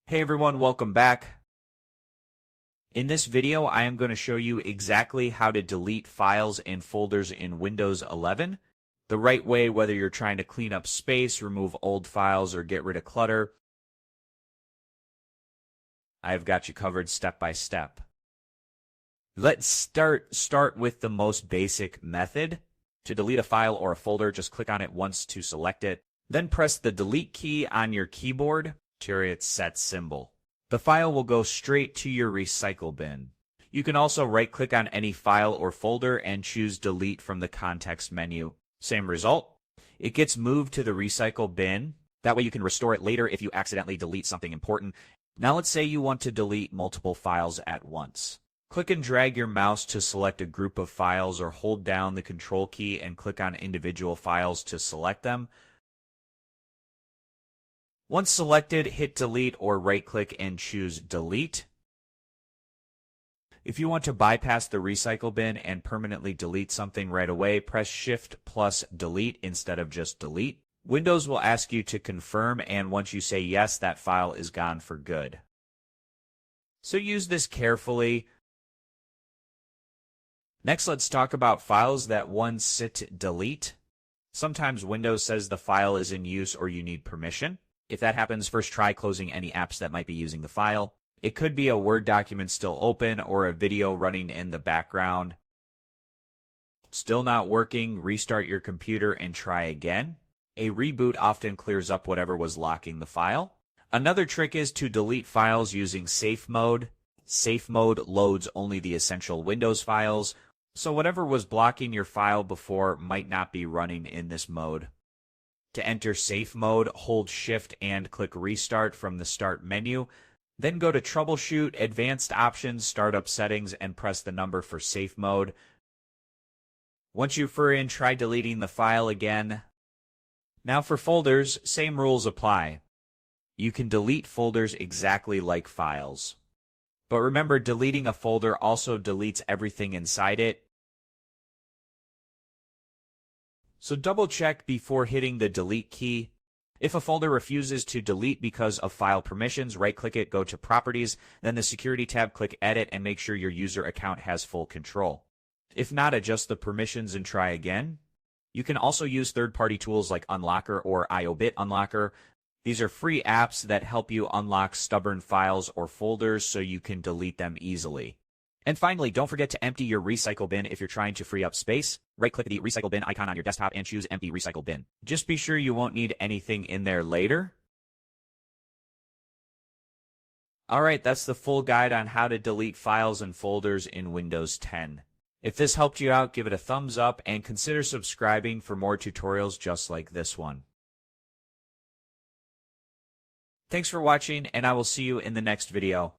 Hey everyone, welcome back. In this video, I am going to show you exactly how to delete files and folders in Windows 11. The right way, whether you're trying to clean up space, remove old files, or get rid of clutter. I've got you covered step by step. Let's start with the most basic method. To delete a file or a folder, just click on it once to select it. Then press the delete key on your keyboard to its set symbol. The file will go straight to your recycle bin. You can also right-click on any file or folder and choose delete from the context menu. Same result. It gets moved to the recycle bin. That way you can restore it later if you accidentally delete something important. Now let's say you want to delete multiple files at once. Click and drag your mouse to select a group of files or hold down the control key and click on individual files to select them. Once selected, hit delete or right-click and choose delete. If you want to bypass the recycle bin and permanently delete something right away, press Shift plus delete instead of just delete. Windows will ask you to confirm, and once you say yes, that file is gone for good. So use this carefully. Next, let's talk about files that once sit delete. Sometimes Windows says the file is in use or you need permission. If that happens, first try closing any apps that might be using the file. It could be a Word document still open or a video running in the background. Still not working, restart your computer and try again. A reboot often clears up whatever was locking the file. Another trick is to delete files using safe mode. Safe mode loads only the essential Windows files, so whatever was blocking your file before might not be running in this mode. To enter safe mode, hold Shift and click Restart from the Start menu. Then go to Troubleshoot, Advanced Options, Startup Settings, and press the number for safe mode. Once you're in, try deleting the file again. Now for folders, same rules apply. You can delete folders exactly like files. But remember, deleting a folder also deletes everything inside it. So double check before hitting the delete key. If a folder refuses to delete because of file permissions, right-click it, go to Properties, then the Security tab, click Edit, and make sure your user account has full control. If not, adjust the permissions and try again. You can also use third-party tools like Unlocker or IObit Unlocker. These are free apps that help you unlock stubborn files or folders so you can delete them easily. And finally, don't forget to empty your recycle bin if you're trying to free up space. Right-click the recycle bin icon on your desktop and choose Empty Recycle Bin. Just be sure you won't need anything in there later. Alright, that's the full guide on how to delete files and folders in Windows 10. If this helped you out, give it a thumbs up and consider subscribing for more tutorials just like this one. Thanks for watching, and I will see you in the next video.